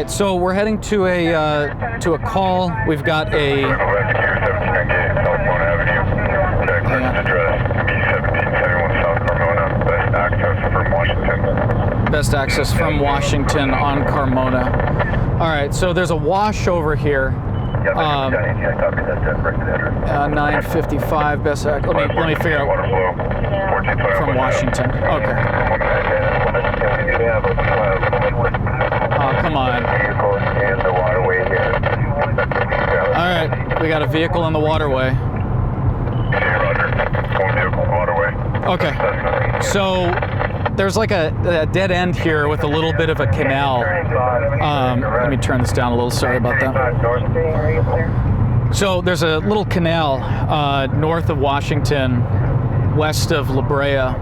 right, so we're heading to a call. We've got a. Best access from Washington on Carmona. All right, so there's a wash over here. 955 best access. Let me figure out from Washington. Okay. Oh, come on. All right, we got a vehicle in the waterway. Okay, so there's like a dead end here with a little bit of a canal. Let me turn this down a little, sorry about that. So there's a little canal north of Washington, west of La Brea.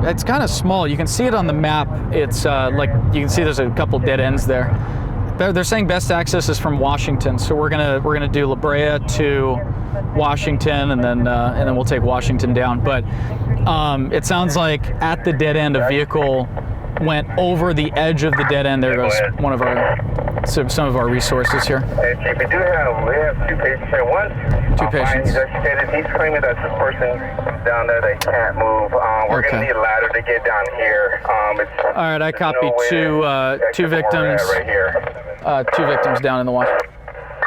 It's kind of small. You can see it on the map. It's like, you can see there's a couple dead ends there. They're saying best access is from Washington, so we're gonna do La Brea to Washington, and then we'll take Washington down. But it sounds like at the dead end, a vehicle went over the edge of the dead end. There goes some of our resources here. Hey, Chief, we have two patients here. One, two patients. He's claiming that this person down there, they can't move. We're going to need a ladder to get down here. All right, I copy two victims. Right here. Two victims down in the wash.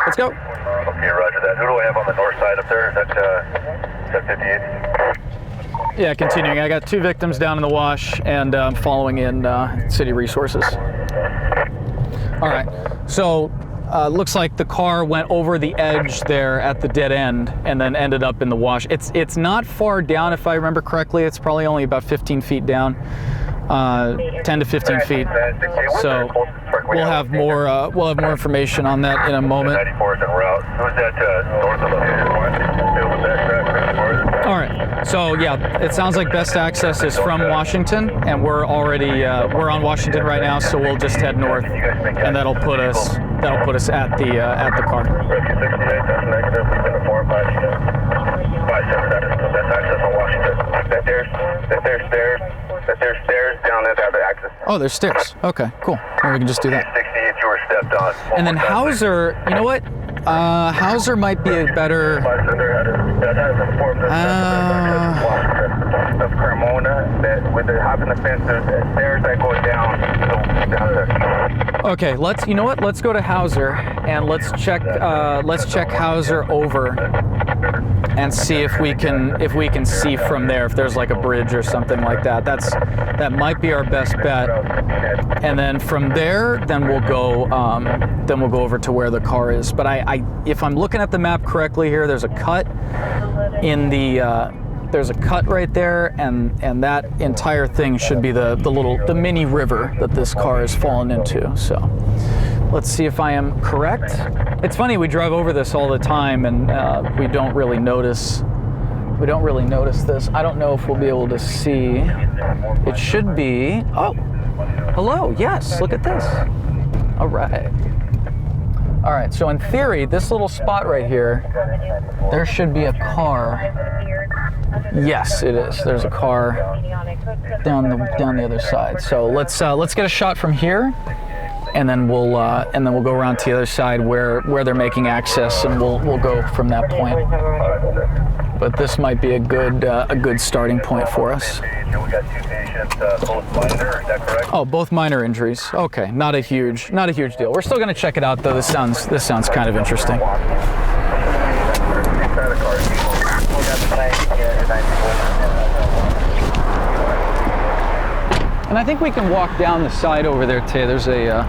Let's go. Okay, roger that. Who do I have on the north side up there? Is that 58? Yeah, continuing. I got two victims down in the wash, and I'm following in city resources. All right, so looks like the car went over the edge there at the dead end and then ended up in the wash. It's not far down, if I remember correctly. It's probably only about 15 feet down, 10 to 15 feet. So we'll have more information on that in a moment. All right. So yeah, it sounds like best access is from Washington, and we're on Washington right now. So we'll just head north, and that'll put us at the car. There's stairs down there that have access. Oh, there's stairs. Okay, cool. Well, we can just do that. 68, you were stepped on. And then Hauser, you know what? Hauser might be a better. Of Carmona, that with the hopping the fence, there's stairs that go down there. Okay, let's go to Hauser and let's check Hauser over and see if we can see from there if there's like a bridge or something like that. That might be our best bet. And then from there, then we'll go over to where the car is. But if I'm looking at the map correctly here, there's a cut in there's a cut right there, and that entire thing should be the mini river that this car has fallen into. So let's see if I am correct. It's funny, we drive over this all the time, and we don't really notice this. I don't know if we'll be able to see. It should be. Oh, hello. Yes, look at this. All right. All right, so in theory, this little spot right here, there should be a car. Yes, it is. There's a car down the other side. So let's get a shot from here, and then we'll go around to the other side where they're making access, and we'll go from that point. But this might be a good starting point for us. We got two patients, both minor, is that correct? Oh, both minor injuries. Okay, not a huge deal. We're still going to check it out though. This sounds kind of interesting. And I think we can walk down the side over there, Tay. There's a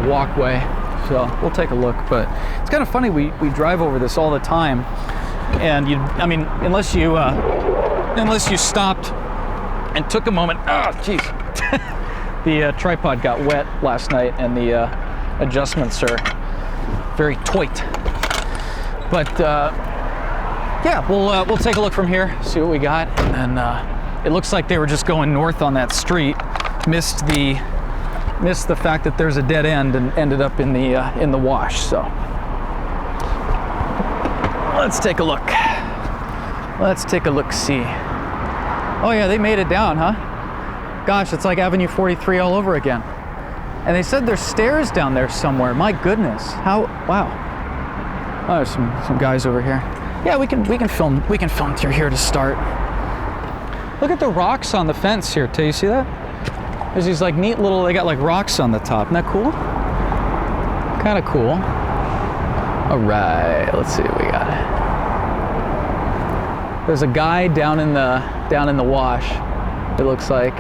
walkway, so we'll take a look. But it's kind of funny. We drive over this all the time, and unless you stopped and took a moment. Oh, jeez. The tripod got wet last night, and the adjustments are very tight. But yeah, we'll take a look from here, see what we got, and it looks like they were just going north on that street, missed the fact that there's a dead end, and ended up in the wash. So let's take a look. Let's take a look. See. Oh yeah, they made it down, huh? Gosh, it's like Avenue 43 all over again. And they said there's stairs down there somewhere. My goodness, how, wow. Oh, there's some guys over here. Yeah, we can film through here to start. Look at the rocks on the fence here, too. You see that? There's these like neat little, they got like rocks on the top. Isn't that cool? Kind of cool. All right, let's see what we got. There's a guy down in the wash, it looks like.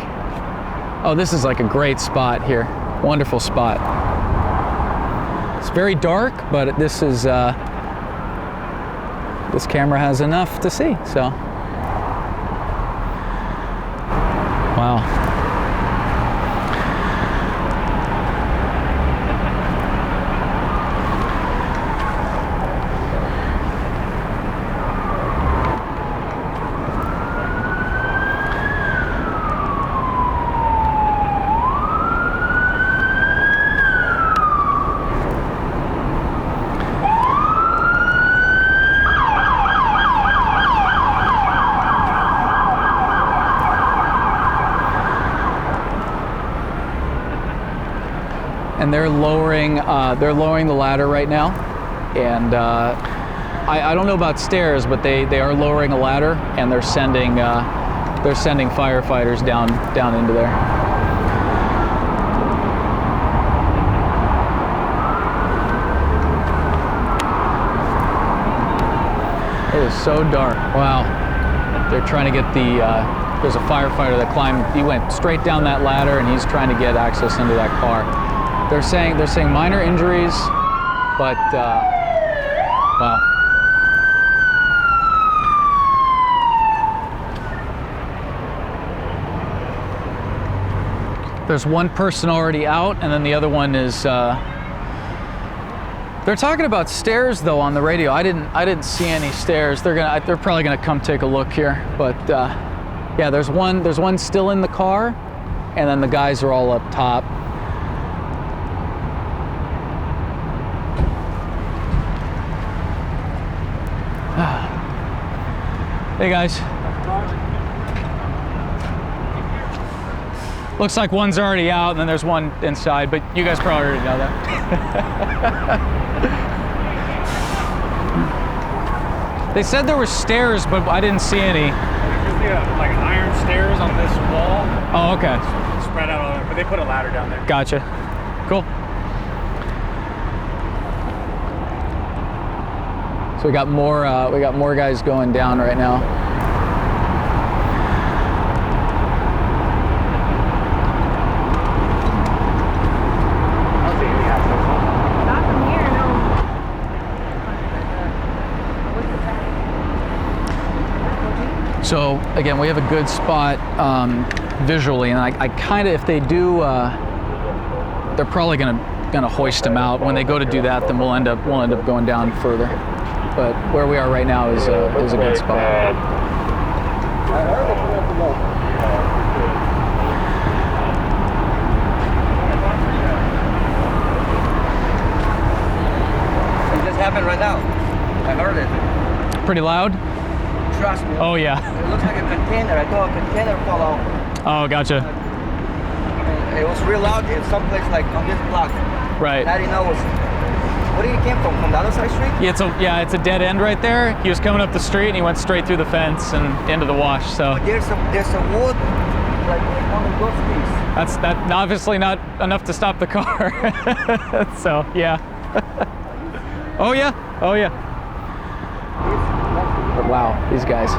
Oh, this is like a great spot here. Wonderful spot. It's very dark, but this is this camera has enough to see, so. Wow. And they're lowering the ladder right now, and I don't know about stairs, but they are lowering a ladder, and they're sending firefighters down into there. It is so dark. Wow. They're trying to get the there's a firefighter that climbed. He went straight down that ladder, and he's trying to get access into that car. They're saying minor injuries, but wow. There's one person already out, and then the other one is. They're talking about stairs though on the radio. I didn't see any stairs. They're probably gonna come take a look here, but yeah, there's one still in the car, and then the guys are all up top. Hey guys. Looks like one's already out and then there's one inside, but you guys probably already know that. They said there were stairs, but I didn't see any. There's usually like iron stairs on this wall. Oh, okay. Spread out on it, but they put a ladder down there. Gotcha. Cool. So we got more guys going down right now. Not from here, no. So again, we have a good spot visually, and I kind of, if they do, they're probably gonna hoist them out. When they go to do that, then we'll end up going down further. But where we are right now is a good spot. It just happened right now. I heard it. Pretty loud? Trust me. Oh yeah. It looks like a container. I thought a container fell out. Oh, gotcha. I mean, it was real loud in some place like on this block. Right. I didn't know it was. Where did he came from? From the other side street? Yeah, it's a dead end right there. He was coming up the street and he went straight through the fence and into the wash. So But there's a wood like one of those things. that's obviously not enough to stop the car. So yeah. Oh yeah. Oh yeah. But wow, these guys.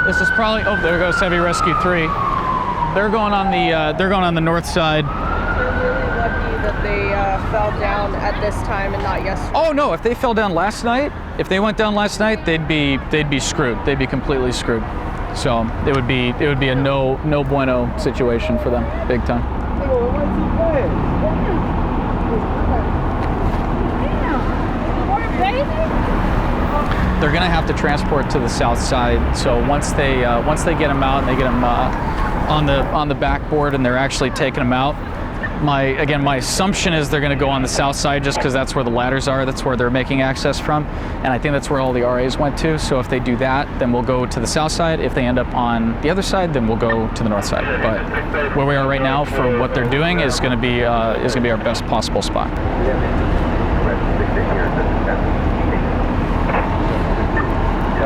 This is probably, oh, there goes Heavy Rescue 3. They're going on the north side. They're really lucky that they fell down at this time and not yesterday. Oh no, if they fell down last night, if they went down last night, they'd be screwed. They'd be completely screwed. So it would be a no bueno situation for them, big time. They're gonna have to transport to the south side. So once they get them out and they get them on the backboard and they're actually taking them out, my assumption is they're going to go on the south side just because that's where the ladders are. That's where they're making access from, and I think that's where all the RAs went to. So if they do that, then we'll go to the south side. If they end up on the other side, then we'll go to the north side. But where we are right now for what they're doing is going to be our best possible spot.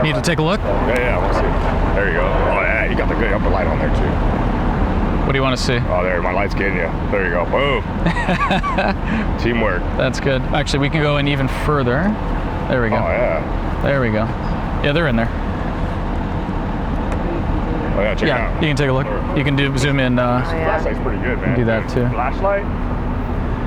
Need to take a look? Yeah, we'll see. There you go. Oh yeah, you got the good upper light on there too. What do you want to see? Oh, there, my light's getting you. There you go. Boom. Teamwork. That's good. Actually, we can go in even further. There we go. Oh yeah. There we go. Yeah, they're in there. Oh yeah, check it out. You can take a look. You can zoom in. Flashlight's pretty good, man. Do that too. Flashlight?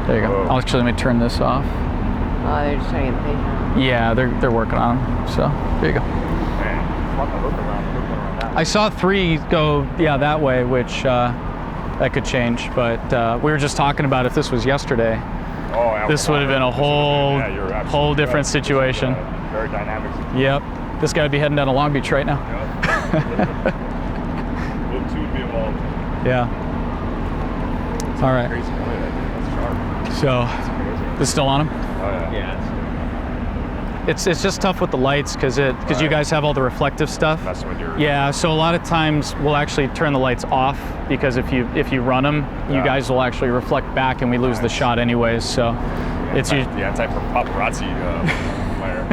There you go. Whoa. Actually, let me turn this off. Oh, they're just trying to get the page. Yeah, they're working on them. So there you go. Man, look around that. I saw 3 go that way, which that could change. But we were just talking about if this was yesterday, Oh, yeah, this would have been a whole different situation. Very dynamic. Yep. This guy would be heading down to Long Beach right now. Will 2 be involved. Yeah. All right. Crazy play, that's sharp. So, this still on him? Oh yeah. It's just tough with the lights because you guys have all the reflective stuff. That's what you're. Yeah. So a lot of times we'll actually turn the lights off because if you run them, you guys will actually reflect back and we lose the shot anyways. So it's Yeah, type of paparazzi flare.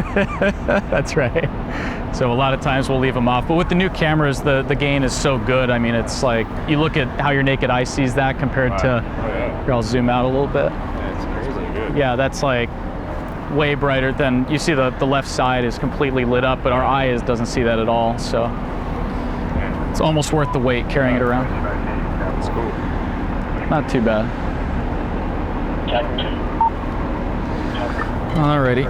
That's right. So a lot of times we'll leave them off. But with the new cameras, the gain is so good. I mean, it's like you look at how your naked eye sees that compared to. Here, I'll zoom out a little bit. Yeah, it's crazy good. Yeah, that's like way brighter than you see. The left side is completely lit up, but our eye doesn't see that at all. So it's almost worth the wait carrying it around. That's cool. Not too bad. Alrighty.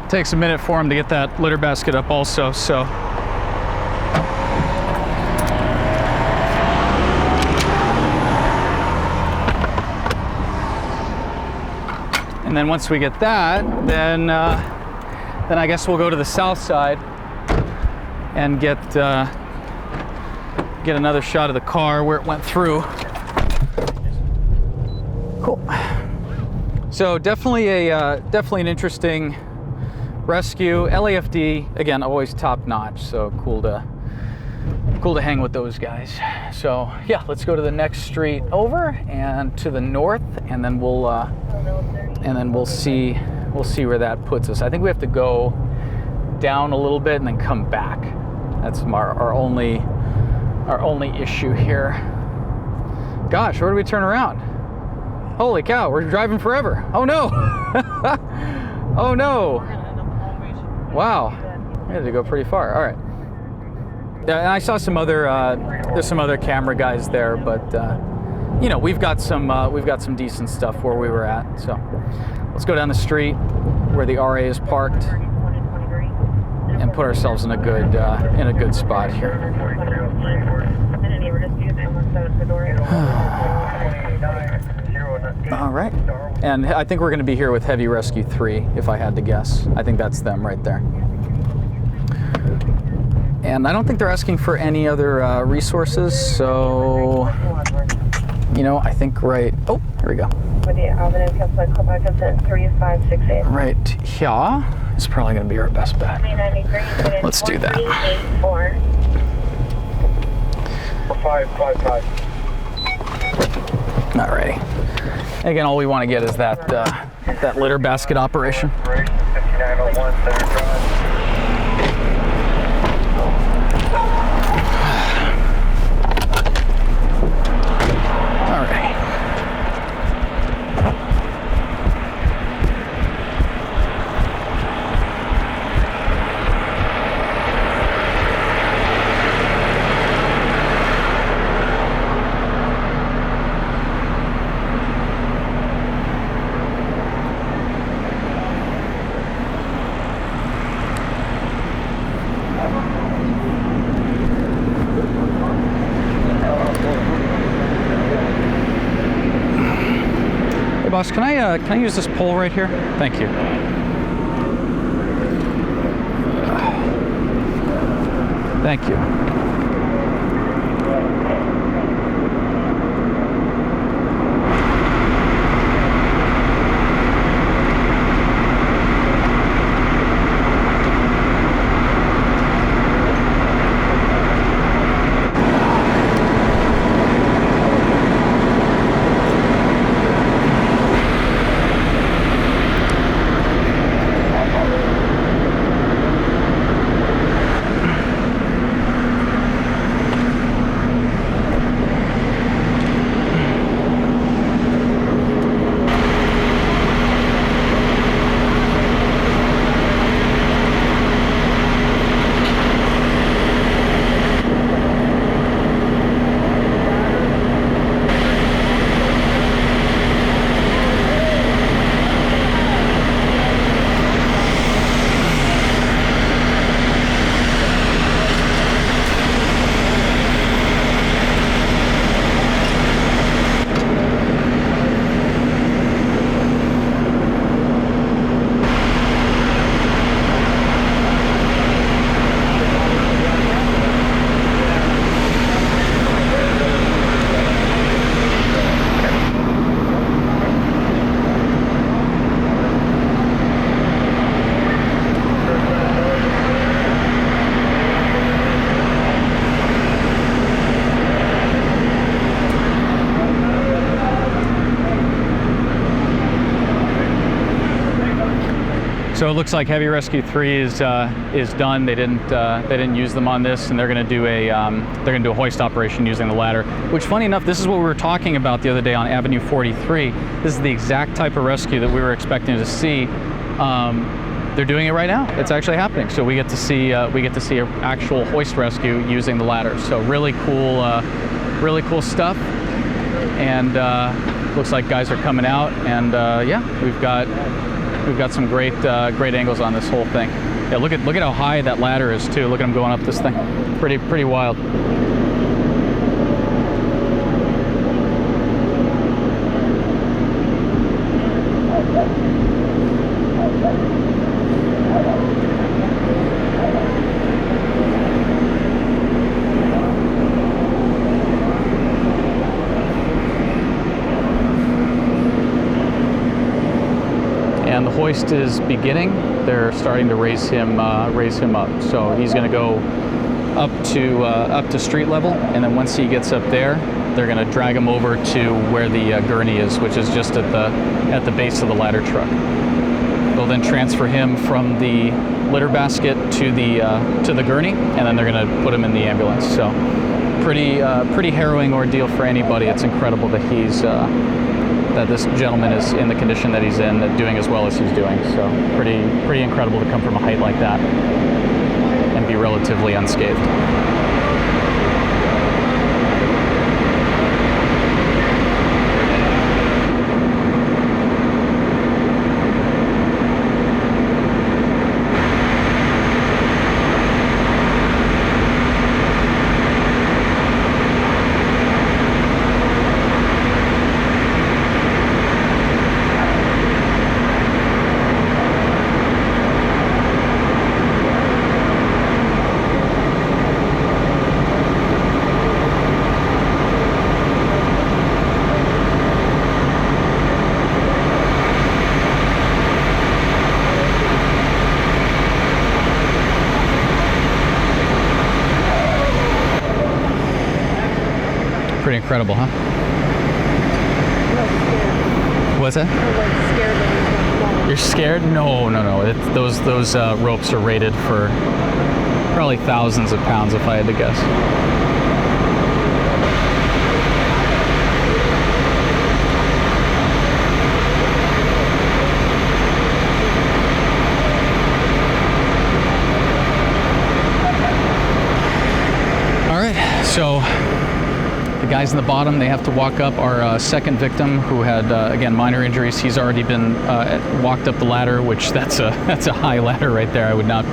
Takes a minute for him to get that litter basket up also, so. And then once we get that, then I guess we'll go to the south side and get another shot of the car where it went through. Cool. So definitely an interesting rescue. LAFD again, always top notch. So cool to hang with those guys. So yeah, let's go to the next street over and to the north, and then we'll see where that puts us. I think we have to go down a little bit and then come back. That's our only issue here. Gosh, where do we turn around? Holy cow, we're driving forever. Oh no. Oh no. Wow, we had to go pretty far. All right. Yeah, and I saw some other there's some other camera guys there, but you know, we've got some decent stuff where we were at. So let's go down the street where the RA is parked and put ourselves in a good spot here. All right, and I think we're going to be here with Heavy Rescue 3, if I had to guess. I think that's them right there. And I don't think they're asking for any other resources, so, you know, I think right, oh, here we go. Right here is probably going to be our best bet. Let's do that. 555. Alrighty. Again, all we want to get is that litter basket operation. 5901 Center Drive. Alrighty. Hey boss, can I use this pole right here? Thank you. Thank you. So it looks like Heavy Rescue 3 is done. They didn't use them on this, and they're going to do a hoist operation using the ladder. Which, funny enough, this is what we were talking about the other day on Avenue 43. This is the exact type of rescue that we were expecting to see. They're doing it right now. It's actually happening. So we get to see an actual hoist rescue using the ladder. So really cool stuff. And looks like guys are coming out, and yeah, we've got some great angles on this whole thing. Yeah, look at how high that ladder is too. Look at them going up this thing. Pretty wild. And the hoist is beginning. They're starting to raise him up. So he's going to go up to street level, and then once he gets up there, they're going to drag him over to where the gurney is, which is just at the base of the ladder truck. They'll then transfer him from the litter basket to the gurney, and then they're going to put him in the ambulance. So pretty harrowing ordeal for anybody. It's incredible that that this gentleman is in the condition that he's in, doing as well as he's doing. So pretty incredible to come from a height like that and be relatively unscathed. Pretty incredible, huh? What's that? You're scared? No. Those ropes are rated for probably thousands of pounds, if I had to guess. All right, so the guys in the bottom, they have to walk up. Our second victim, who had again minor injuries, he's already been walked up the ladder, which that's a high ladder right there. I would not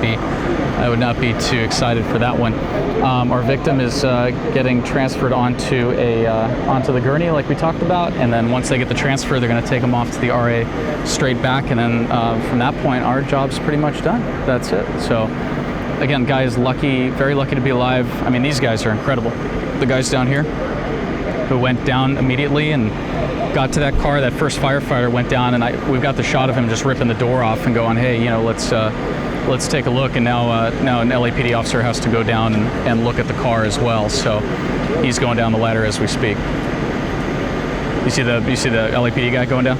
be too excited for that one. Our victim is getting transferred onto the gurney, like we talked about, and then once they get the transfer, they're going to take him off to the RA straight back, and then from that point, our job's pretty much done. That's it. So again, guy is lucky, very lucky to be alive. I mean, these guys are incredible. The guys down here who went down immediately and got to that car. That first firefighter went down, and we've got the shot of him just ripping the door off and going, "Hey, you know, let's take a look." And now an LAPD officer has to go down and look at the car as well. So he's going down the ladder as we speak. You see the LAPD guy going down?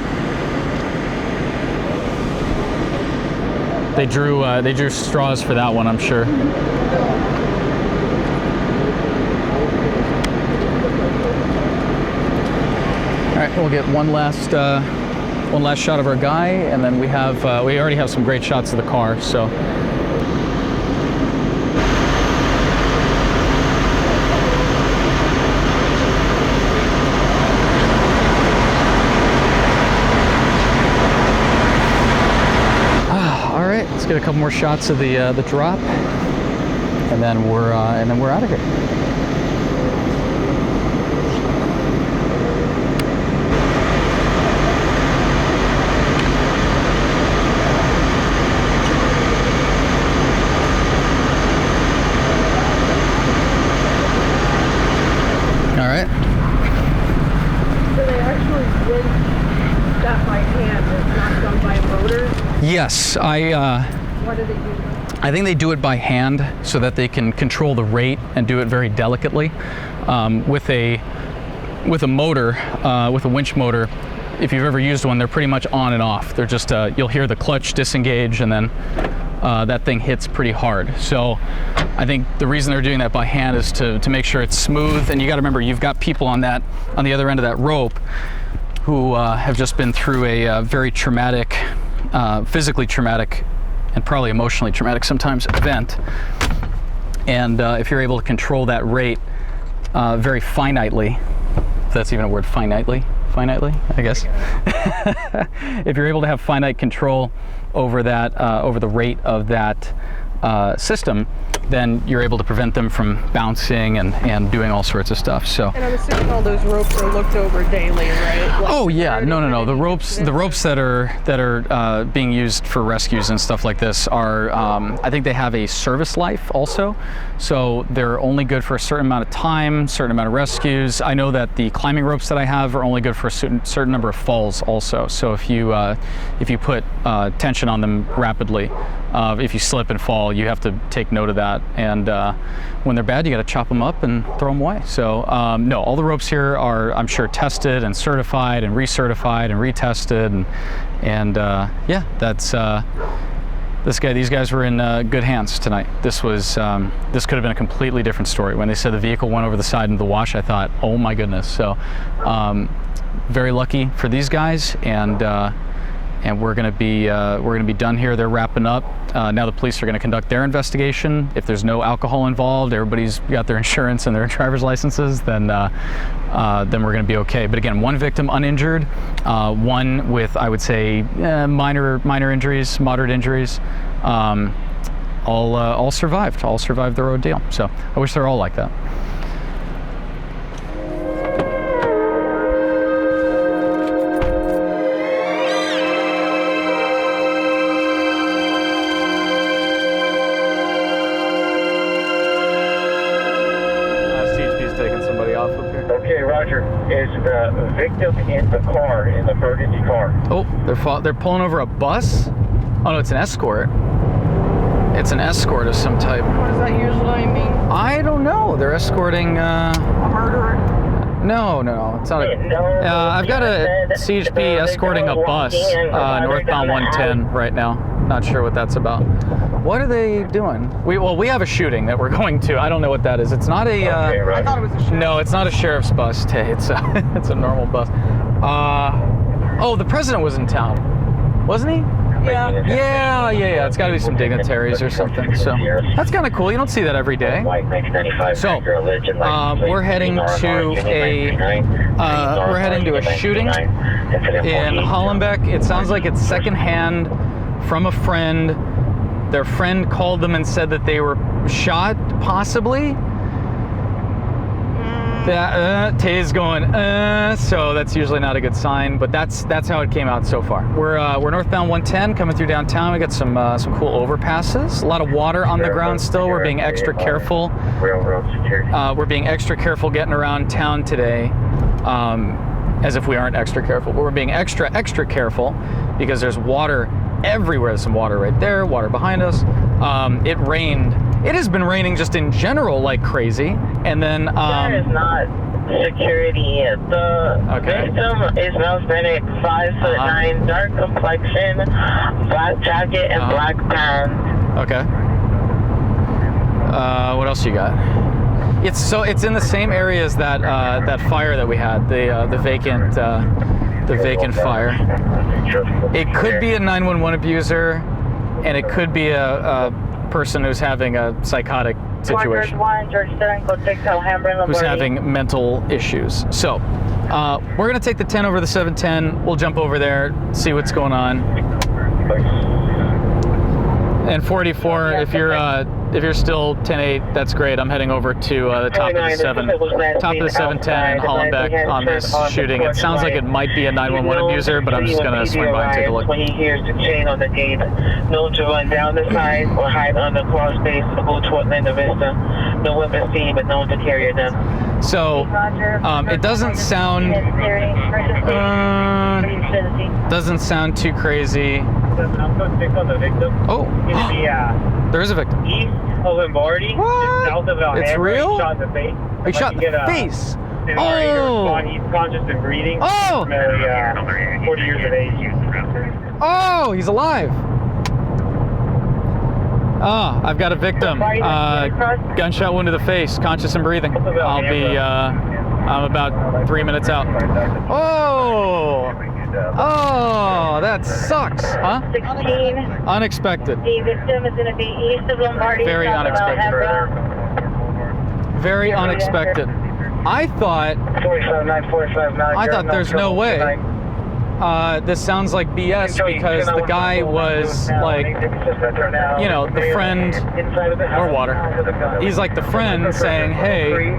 They drew straws for that one, I'm sure. All right, we'll get one last shot of our guy, and then we already have some great shots of the car. So. All right, let's get a couple more shots of the drop, and then we're out of here. Yes, What do they do? I think they do it by hand so that they can control the rate and do it very delicately. With a motor, with a winch motor, if you've ever used one, they're pretty much on and off. They're just, you'll hear the clutch disengage, and then that thing hits pretty hard. So I think the reason they're doing that by hand is to make sure it's smooth. And you got to remember, you've got people on the other end of that rope who have just been through a very traumatic, physically traumatic, and probably emotionally traumatic sometimes event. And if you're able to control that rate very finitely, if that's even a word, finitely, I guess. If you're able to have finite control over that, over the rate of that system, then you're able to prevent them from bouncing and doing all sorts of stuff. So. And I'm assuming all those ropes are looked over daily, right? Like, oh yeah, no. The ropes that are being used for rescues and stuff like this are, I think they have a service life also. So they're only good for a certain amount of time, certain amount of rescues. I know that the climbing ropes that I have are only good for a certain number of falls also. So if you put tension on them rapidly, if you slip and fall, you have to take note of that. And when they're bad, you got to chop them up and throw them away. So no, all the ropes here are, I'm sure, tested and certified and recertified and retested. And yeah, that's these guys were in good hands tonight. This could have been a completely different story. When they said the vehicle went over the side into the wash, I thought, oh my goodness. So very lucky for these guys, and we're going to be done here. They're wrapping up. Now the police are going to conduct their investigation. If there's no alcohol involved, everybody's got their insurance and their driver's licenses, then we're going to be okay. But again, one victim uninjured, one with, I would say, minor injuries, moderate injuries. All survived. All survived their ordeal. So I wish they're all like that. Okay, Roger. Is the victim in the car, in the burgundy car? Oh, they're pulling over a bus? Oh no, it's an escort. It's an escort of some type. What does that usually mean? I don't know. They're escorting. A murderer? No, it's not. I've got a CHP escorting a bus northbound 110 right now. Not sure what that's about. What are they doing? We have a shooting that we're going to. I don't know what that is. It's not a. I thought it was a sheriff. No, it's not a sheriff's bus. It's a normal bus. Oh, the president was in town, wasn't he? Yeah. Yeah. It's got to be some dignitaries or something. So that's kind of cool. You don't see that every day. So we're heading to a shooting in Hollenbeck. It sounds like it's secondhand from a friend. Their friend called them and said that they were shot, possibly. Tay's going, so that's usually not a good sign, but that's how it came out so far. We're northbound 110 coming through downtown. We got some cool overpasses. A lot of water on the ground still. We're being extra careful. We're being extra careful getting around town today, as if we aren't extra careful. But we're being extra careful because there's water everywhere. There's some water right there, water behind us. It rained. It has been raining just in general like crazy, and then that is not security. The victim is Hispanic, 5'9", dark complexion, black jacket and black pants. Okay. What else you got? It's in the same area as that that fire that we had, the vacant fire. It could be a 911 abuser, and it could be a person who's having a psychotic situation, who's having mental issues. So we're gonna take the 10 over the 710. We'll jump over there, see what's going on. And 484, if you're still 10-8, that's great. I'm heading over to the top of the 710 and Hollenbeck on this shooting. It sounds like it might be a 911 abuser, but I'm just gonna swing by and take a look. When he hears the chain on the gate, known to run down the side or hide on the crawl space or go toward Linda Vista. No weapons seen, but known to carry them. So it doesn't sound too crazy. Oh, there is a victim. East of Lombardi, south of Alhambra. It's real? Shot in the face. He shot in the face. Oh! He's conscious and breathing. Oh! 40 years of age. Oh, he's alive. Ah, I've got a victim. Gunshot wound to the face, conscious and breathing. I'm about 3 minutes out. Oh! Oh, that sucks, huh? 16. Unexpected. The victim is going to be east of Lombardi. Very unexpected. Very unexpected. I thought there's no way. This sounds like BS because the guy was like, you know, the friend, or water. He's like the friend saying, hey,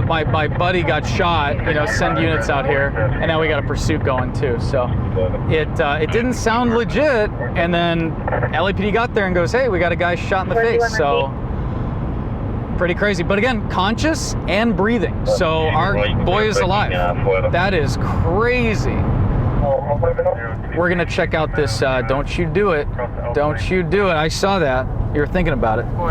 my buddy got shot, you know, send units out here. And now we got a pursuit going too. So it didn't sound legit. And then LAPD got there and goes, hey, we got a guy shot in the face. So pretty crazy, but again, conscious and breathing. So our boy is alive. That is crazy. We're gonna check out this don't you do it. Don't you do it. I saw that. You were thinking about it. All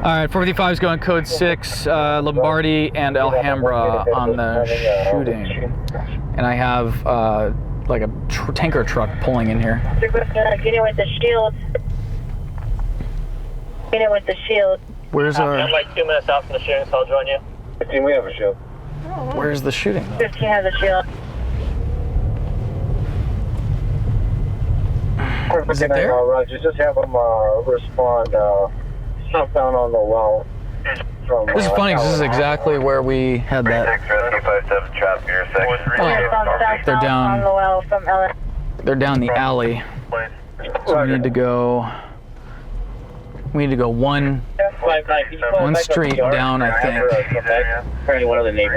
right, 455 is going code 6, Lombardi and Alhambra on the shooting. And I have like a tanker truck pulling in here. Get in with the shield. Get in with the shield. Where's our... I'm like 2 minutes out from the shooting, so I'll join you. 15, we have a shield. Where's the shooting? 15 has a shield. Is it there? Roger, just have them respond southbound on the well. This is funny because this is exactly where we had that. They're down. They're down the alley. So we need to go. We need to go one street down, I think.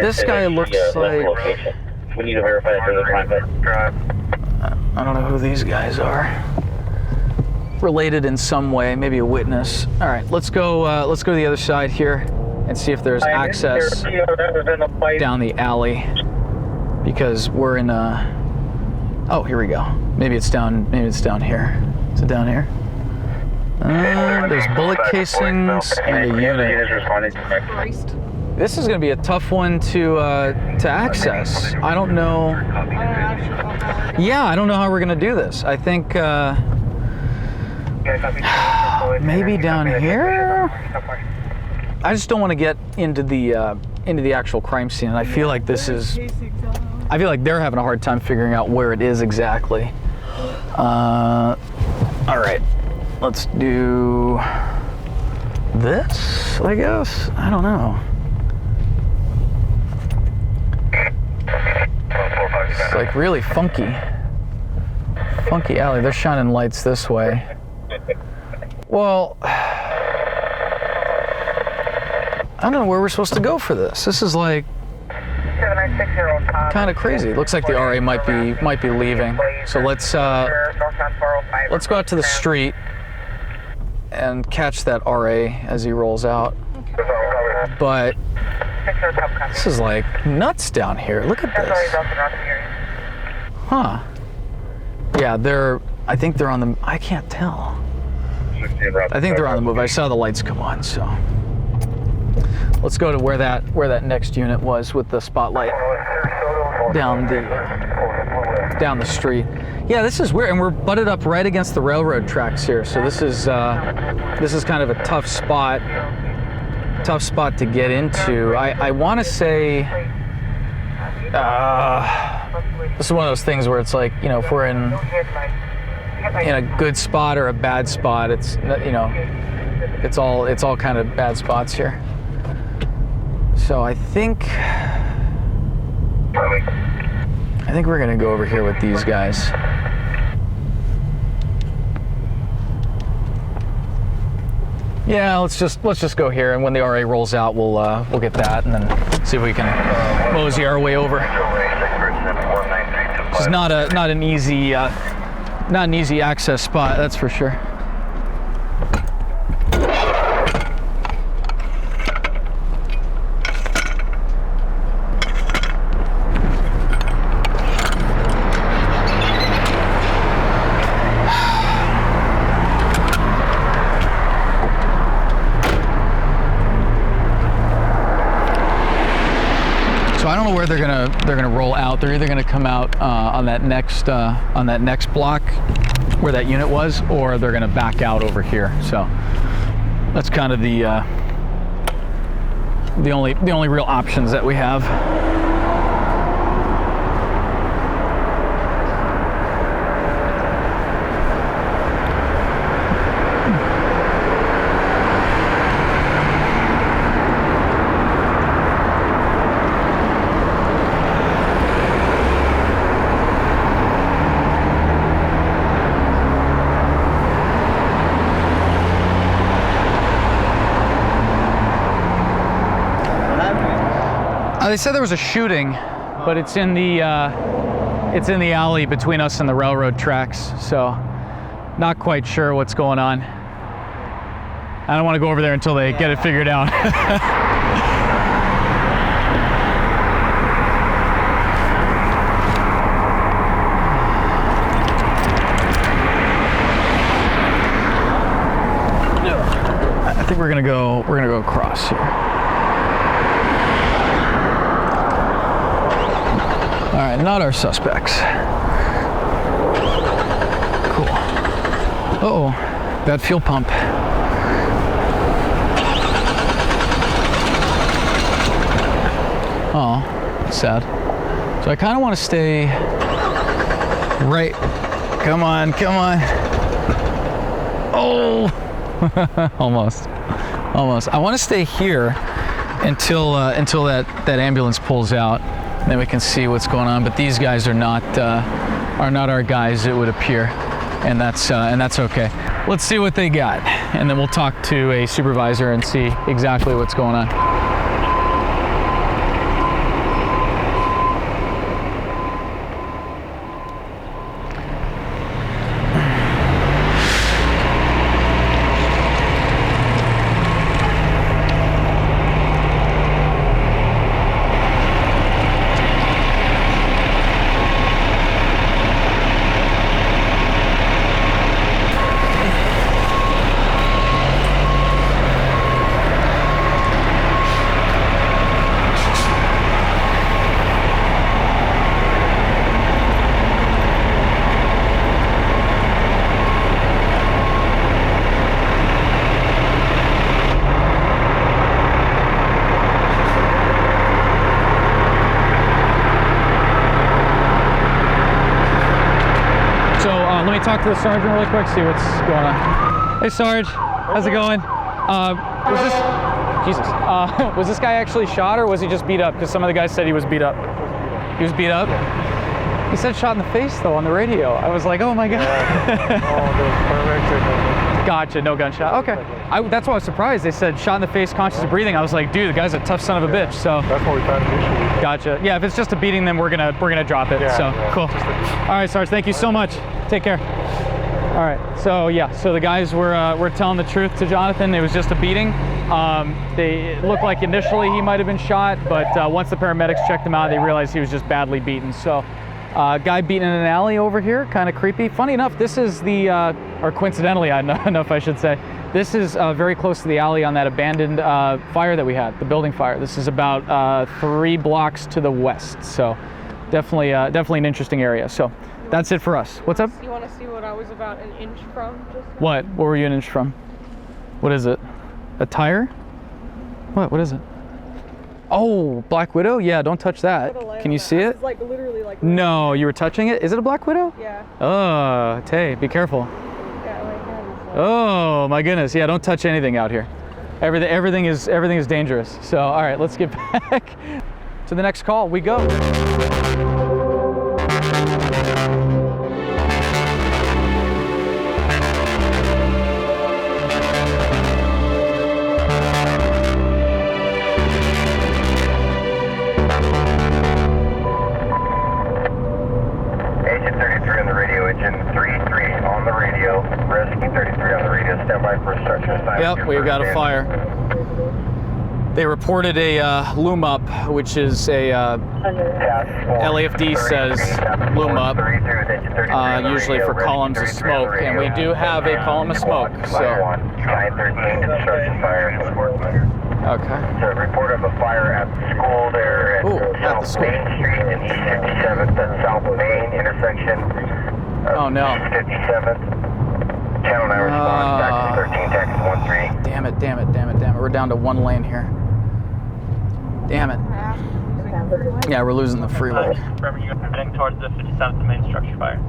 This guy looks like. We need to verify that there's a crime, but I don't know who these guys are. Related in some way, maybe a witness. All right, let's go to the other side here and see if there's access down the alley, because we're in a... Oh, here we go. Maybe it's down here. Is it down here? There's bullet casings and a unit. This is going to be a tough one to access. I don't know. Yeah, I don't know how we're going to do this. I think maybe down here. I just don't want to get into the actual crime scene. And I feel like this is. I feel like they're having a hard time figuring out where it is exactly. All right, let's do this, I guess. I don't know. It's like really funky alley. They're shining lights this way. Well, I don't know where we're supposed to go for this. This is like kind of crazy. It looks like the RA might be leaving. So let's go out to the street and catch that RA as he rolls out. But this is like nuts down here. Look at this. Huh. Yeah, I think they're on the, I can't tell. I think they're on the move. I saw the lights come on, so. Let's go to where that next unit was with the spotlight down the street. Yeah, this is weird, and we're butted up right against the railroad tracks here. So this is kind of a tough spot to get into. I want to say this is one of those things where it's like, you know, if we're in a good spot or a bad spot, it's, you know, it's all kind of bad spots here. So I think we're gonna go over here with these guys. Yeah, let's just go here, and when the RA rolls out, we'll get that, and then see if we can mosey our way over. It's not an easy access spot, that's for sure. So I don't know where they're gonna roll out. They're either gonna come out on that next block where that unit was, or they're gonna back out over here. So that's kind of the only real options that we have. They said there was a shooting, but it's in the alley between us and the railroad tracks, so not quite sure what's going on. I don't want to go over there until they get it figured out. I think we're gonna go across here. All right, not our suspects. Cool. Uh-oh, bad fuel pump. Oh, sad. So I kind of want to stay right. Come on. Oh, almost. I want to stay here until that ambulance pulls out. Then we can see what's going on. But these guys are not our guys, it would appear, and that's okay. Let's see what they got, and then we'll talk to a supervisor and see exactly what's going on. Let me talk to the sergeant really quick, see what's going on. Hey Sarge, how's it going? Was this guy actually shot, or was he just beat up? Because some of the guys said he was beat up. He was beat up? He said shot in the face though on the radio. I was like, oh my god. Gotcha, no gunshot. Okay. That's why I was surprised. They said shot in the face, conscious of breathing. I was like, dude, the guy's a tough son of a bitch. So That's what we found initially. gotcha. Yeah, if it's just a beating, then we're gonna drop it. So cool. All right, Sarge, thank you so much. Take care. All right. So yeah, so the guys were telling the truth to Jonathan. It was just a beating. It looked like initially he might have been shot, but once the paramedics checked him out, they realized he was just badly beaten. So. Guy beaten in an alley over here, kind of creepy. Funny enough, this is the, or coincidentally enough I should say, this is very close to the alley on that abandoned fire that we had, the building fire. This is about 3 blocks to the west, so definitely an interesting area. So that's it for us. What's up? You want to see what I was about an inch from? Just What were you an inch from? What is it? A tire? What is it? Oh, Black Widow? Yeah, don't touch that. Can you see it? It's like literally like. No, you were touching it? Is it a Black Widow? Yeah. Oh, Tay, be careful. Yeah, my hand is like. Oh my goodness, yeah, don't touch anything out here. Everything is dangerous. So, all right, let's get back to the next call. We go. Agent 33 on the radio, Agent 33 on the radio, Rescue 33 on the radio, stand by for instruction assignment. Yep, we've got a fire. They reported a loom up, which is a LAFD says loom up, usually for columns of smoke, and we do have a column of smoke. So 913 construction fire. okay. So report of a fire at the school there at South Main Street and East 57th and South Main intersection. Oh no. East 57th. Channel 9 response, taxi 13, taxi 13. Damn it. We're down to 1 lane here. Damn it. Yeah, we're losing the freeway. Remember, you're heading towards the 57th main structure fire.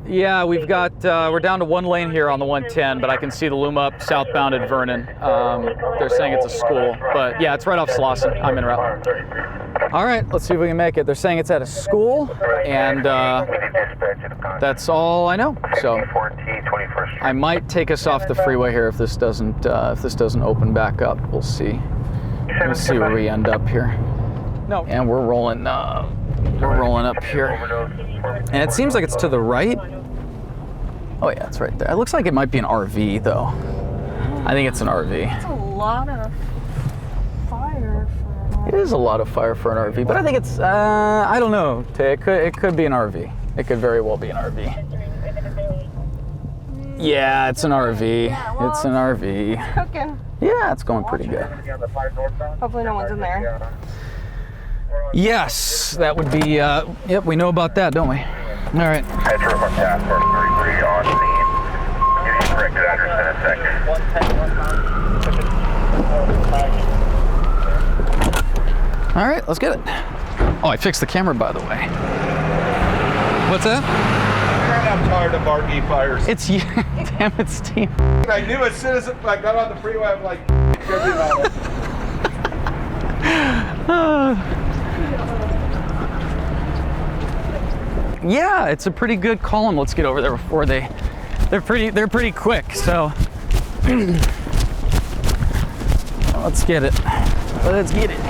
Yeah, we've got, we're down to 1 lane here on the 110, but I can see the loom up southbound at Vernon. They're saying it's a school, but yeah, it's right off Slauson. I'm en route. All right, let's see if we can make it. They're saying it's at a school, and that's all I know. So I might take us off the freeway here if this doesn't open back up. We'll see. We'll see where we end up here. No. And we're rolling up here. And it seems like it's to the right. Oh yeah, it's right there. It looks like it might be an RV though. I think it's an RV. That's a lot of fire for. It is a lot of fire for an RV, but I think it's I don't know. It could be an RV. It could very well be an RV. Yeah, it's an RV. Yeah, well, it's an RV. Cooking. Yeah, it's going pretty good. Hopefully no one's in there. Yes, that would be, yep, we know about that, don't we? All right. Metro from Task Force 33 on scene. Duty corrected address in a second. All right, let's get it. Oh, I fixed the camera, by the way. What's that? I'm tired of RV fires. It's you. Damn it, Steve. I knew as soon as I got on the freeway, I'm like, good on it. Yeah, it's a pretty good column. Let's get over there before they're pretty quick. So let's get it. Let's get it.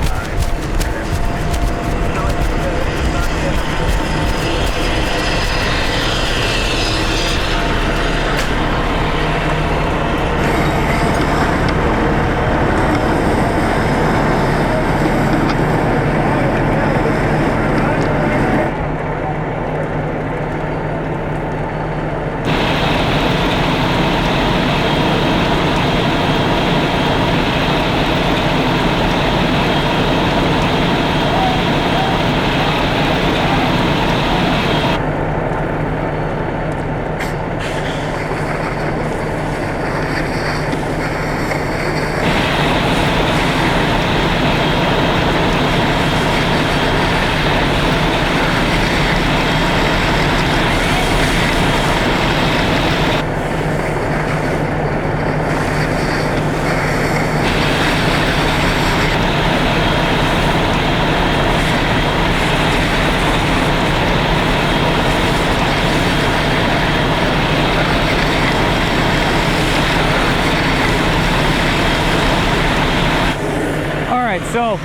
So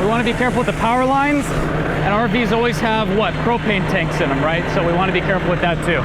we want to be careful with the power lines, and RVs always have what? Propane tanks in them, right? So we want to be careful with that too.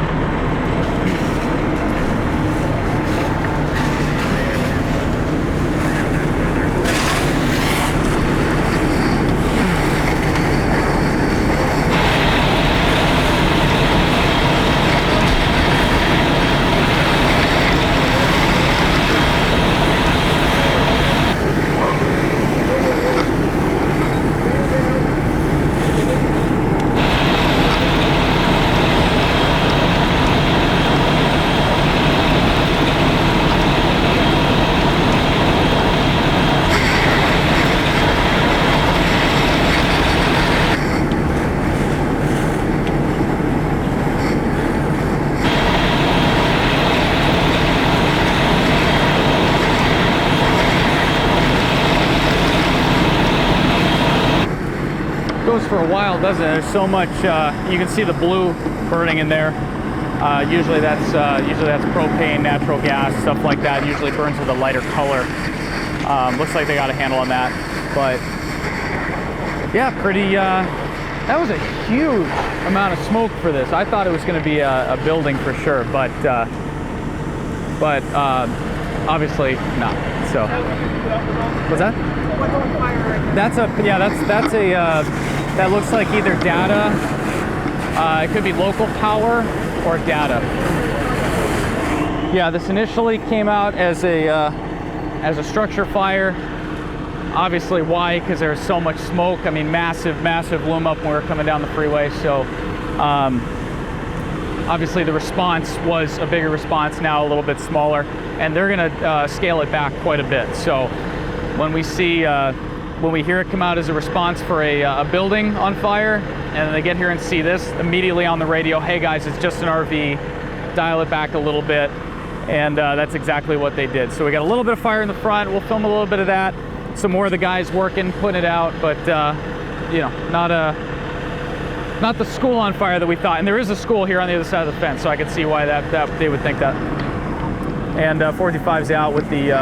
For a while, doesn't it? There's so much. You can see the blue burning in there. Usually that's propane, natural gas, stuff like that. Usually burns with a lighter color. Looks like they got a handle on that, but yeah, pretty. That was a huge amount of smoke for this. I thought it was going to be a building for sure, but obviously not. So what's that? That's a that looks like either data, it could be local power or data. Yeah, this initially came out as a structure fire. Obviously, why? Because there was so much smoke. I mean, massive loom up when we were coming down the freeway. So obviously the response was a bigger response, now a little bit smaller, and they're gonna scale it back quite a bit. So when we see when we hear it come out as a response for a building on fire, and they get here and see this, immediately on the radio, hey guys, it's just an RV, dial it back a little bit, and that's exactly what they did. So we got a little bit of fire in the front, we'll film a little bit of that, some more of the guys working, putting it out, but you know, not the school on fire that we thought. And there is a school here on the other side of the fence, so I can see why that they would think that. And 455's out with the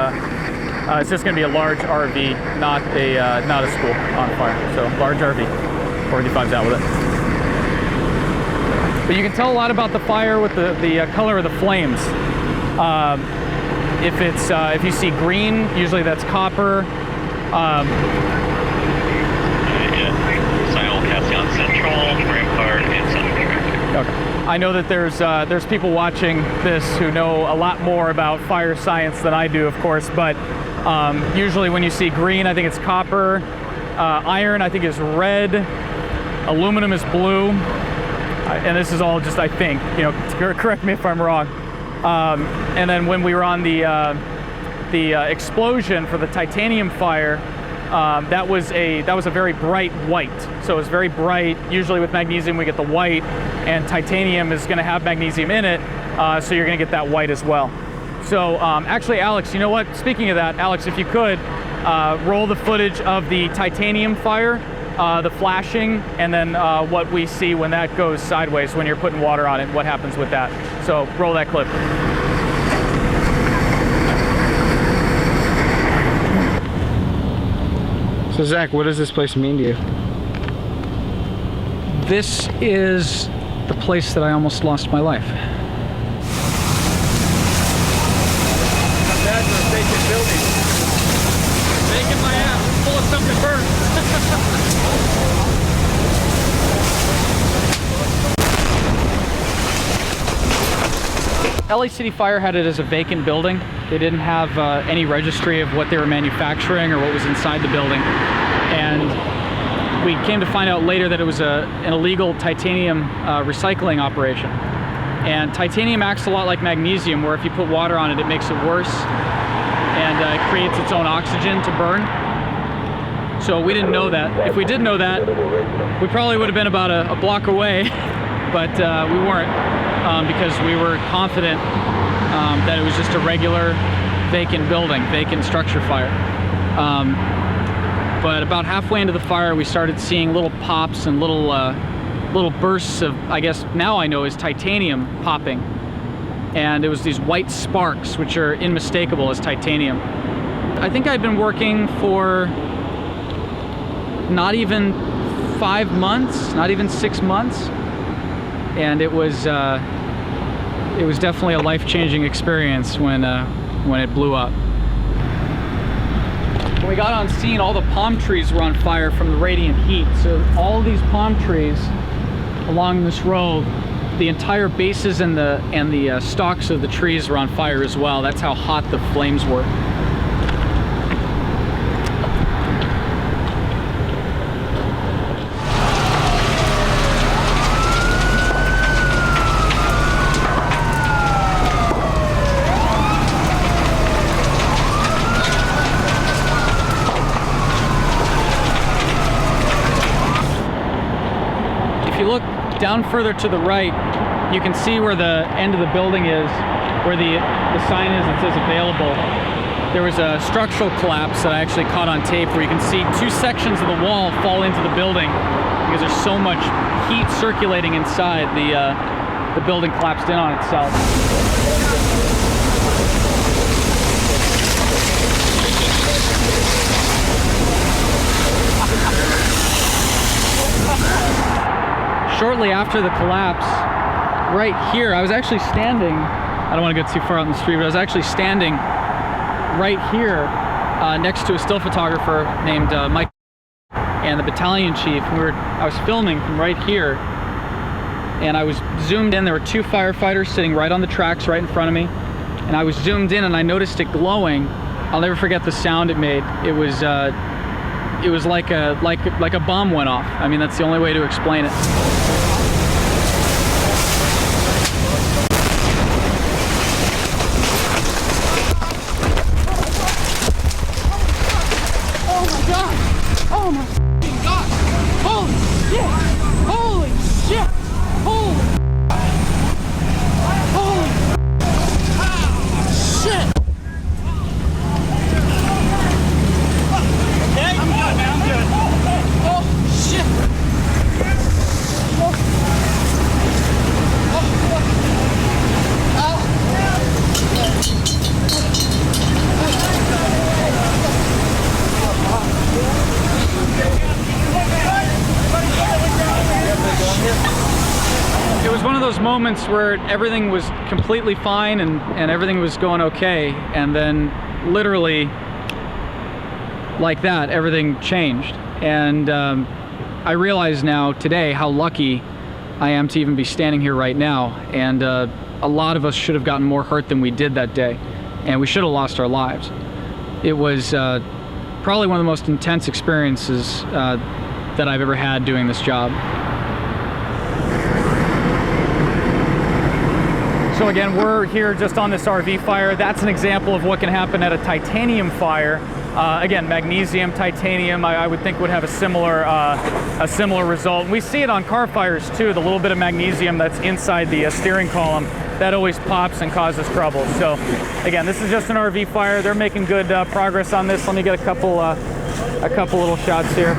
it's just going to be a large RV, not a school on fire. So large RV, 455's out with it. But you can tell a lot about the fire with the color of the flames. If you see green, usually that's copper. Simulcast Central, Rampart, and Central. Okay. I know that there's people watching this who know a lot more about fire science than I do, of course, but usually when you see green, I think it's copper. Iron, I think, is red. Aluminum is blue. And this is all just, I think, you know, correct me if I'm wrong. And then when we were on the explosion for the titanium fire, that was a very bright white. So it was very bright. Usually with magnesium we get the white, and titanium is going to have magnesium in it, so you're going to get that white as well. So actually, Alex, you know what? Speaking of that, Alex, if you could roll the footage of the titanium fire, the flashing, and then what we see when that goes sideways when you're putting water on it, what happens with that. So roll that clip. So Zach, what does this place mean to you? This is the place that I almost lost my life. Imagine a vacant building. Vacant my ass, full of stuff that burns. LA City Fire had it as a vacant building. They didn't have any registry of what they were manufacturing or what was inside the building. And we came to find out later that it was an illegal titanium recycling operation. And titanium acts a lot like magnesium, where if you put water on it, it makes it worse. And it creates its own oxygen to burn. So we didn't know that. If we did know that, we probably would have been about a block away, but we weren't, because we were confident that it was just a regular vacant building, vacant structure fire. But about halfway into the fire, we started seeing little pops and little bursts of, I guess now I know, is titanium popping. And it was these white sparks, which are unmistakable as titanium. I think I'd been working for not even 5 months, not even 6 months, and it was definitely a life-changing experience when it blew up. When we got on scene, all the palm trees were on fire from the radiant heat. So all these palm trees along this road, the entire bases and the stalks of the trees were on fire as well. That's how hot the flames were. If you look down further to the right, you can see where the end of the building is, where the sign is that says available. There was a structural collapse that I actually caught on tape where you can see 2 sections of the wall fall into the building because there's so much heat circulating inside. The building collapsed in on itself. Shortly after the collapse, right here, I was actually standing, I don't want to get too far out in the street, but I was actually standing right here next to a still photographer named Mike and the battalion chief. I was filming from right here, and I was zoomed in. There were 2 firefighters sitting right on the tracks right in front of me, and I was zoomed in and I noticed it glowing. I'll never forget the sound it made. It was like a bomb went off. I mean, that's the only way to explain it. Oh my f***ing God! Holy shit! Holy shit! Holy shit! Okay? I'm good, man. I'm good. Oh shit! It was one of those moments where everything was completely fine and everything was going okay, and then literally like that, everything changed. And I realize now today how lucky I am to even be standing here right now. And a lot of us should have gotten more hurt than we did that day, and we should have lost our lives. It was probably one of the most intense experiences that I've ever had doing this job. So again, we're here just on this RV fire. That's an example of what can happen at a titanium fire. Again, magnesium, titanium, I would think would have a similar result. We see it on car fires too, the little bit of magnesium that's inside the steering column. That always pops and causes trouble. So again, this is just an RV fire. They're making good progress on this. Let me get a couple little shots here.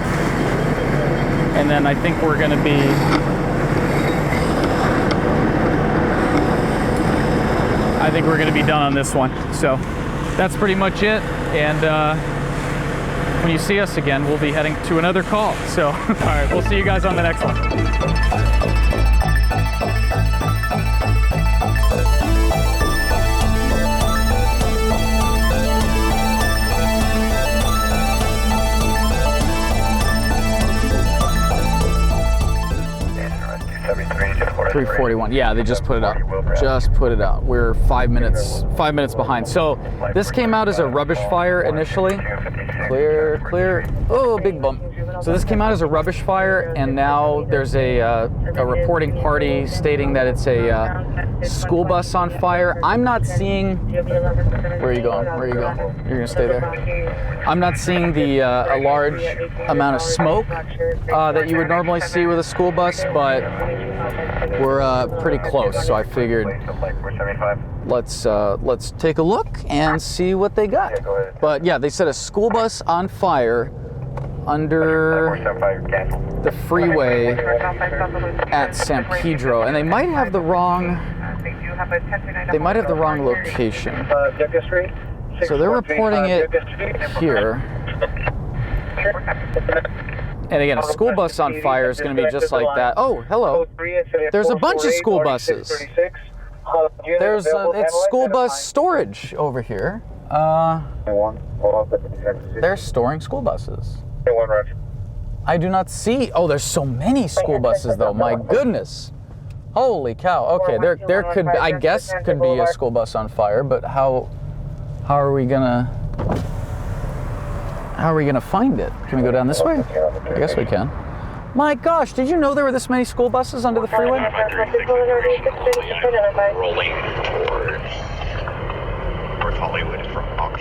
And then I think we're gonna be done on this one. So that's pretty much it. And when you see us again, we'll be heading to another call. So, all right, we'll see you guys on the next one. 341. Yeah, they just put it out. Just put it out. We're 5 minutes behind. So this came out as a rubbish fire initially. Clear, clear. Oh, big bump. So this came out as a rubbish fire, and now there's a reporting party stating that it's a school bus on fire. I'm not seeing. Where are you going? Where are you going? You're gonna stay there. I'm not seeing the a large amount of smoke that you would normally see with a school bus, but we're pretty close. So I figured let's take a look and see what they got. But yeah, they said a school bus on fire under the freeway at San Pedro, and they might have the wrong location. So they're reporting it here. And again, a school bus on fire is going to be just like that. Oh, hello. There's a bunch of school buses. It's school bus storage over here. They're storing school buses. I do not see. Oh, there's so many school buses though. My goodness. Holy cow. Okay, there could, I guess, could be a school bus on fire, but how are we gonna find it? Can we go down this way? I guess we can. My gosh, did you know there were this many school buses under the freeway?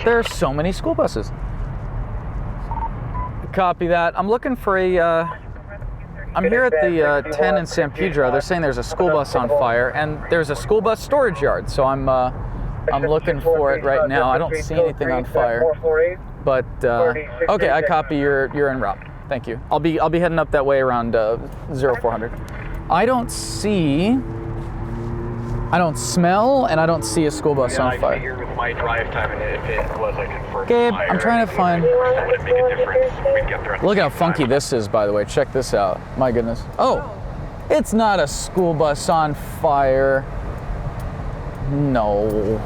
There are so many school buses. Copy that. I'm looking for a, I'm here at the 10 in San Pedro. They're saying there's a school bus on fire, and there's a school bus storage yard, so I'm looking for it right now. I don't see anything on fire, but, okay, I copy, you're en route. Thank you. I'll be heading up that way around 0400. I don't see, I don't smell, and I don't see a school bus on fire. Here with my drive time, and if it was a confirmed Gabe, fire, I'm trying to find. Would make a difference. We'd get there. Look how funky this is, by the way. Check this out. My goodness. Oh, it's not a school bus on fire. No,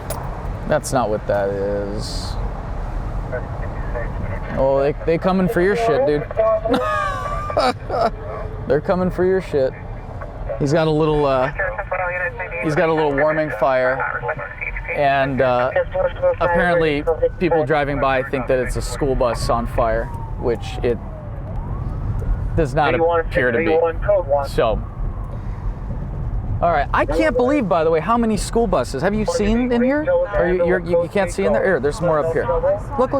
that's not what that is. Oh, they coming for your shit, dude. They're coming for your shit. He's got a little warming fire, and apparently people driving by think that it's a school bus on fire, which it does not appear to be. So, all right. I can't believe, by the way, how many school buses. Have you seen in here? Or you can't see in there? Here, there's more up here. Look.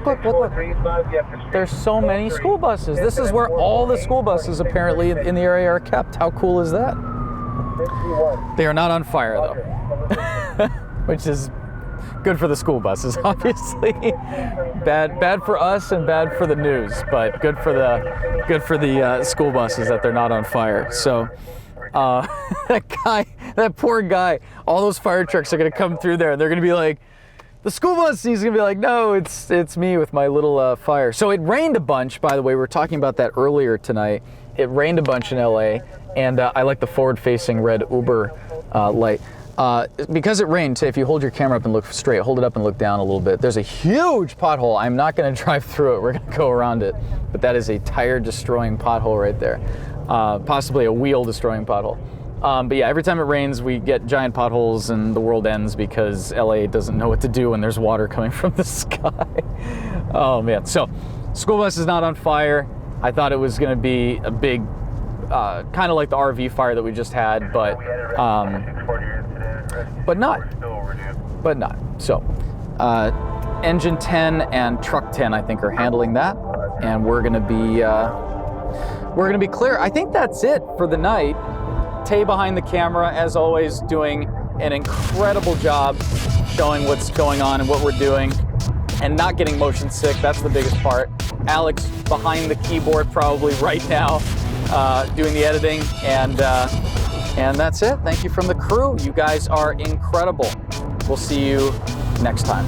There's so many school buses. This is where all the school buses apparently in the area are kept. How cool is that? They are not on fire though, which is good for the school buses, obviously. Bad for us and bad for the news, but good for the school buses that they're not on fire. So. That poor guy, all those fire trucks are gonna come through there and they're gonna be like, the school bus, he's gonna be like, no, it's me with my little fire. So it rained a bunch, by the way, we were talking about that earlier tonight. It rained a bunch in LA, and I like the forward-facing red Uber light. Because it rained, if you hold your camera up and look straight, hold it up and look down a little bit, there's a huge pothole. I'm not gonna drive through it, we're gonna go around it, but that is a tire-destroying pothole right there. Possibly a wheel-destroying pothole. But yeah, every time it rains, we get giant potholes and the world ends because LA doesn't know what to do when there's water coming from the sky. Oh man, so school bus is not on fire. I thought it was gonna be a big, kind of like the RV fire that we just had, but not. So, engine 10 and truck 10, I think, are handling that, and we're gonna be clear. I think that's it for the night. Tay behind the camera, as always, doing an incredible job showing what's going on and what we're doing and not getting motion sick. That's the biggest part. Alex behind the keyboard probably right now doing the editing, and that's it. Thank you from the crew. You guys are incredible. We'll see you next time.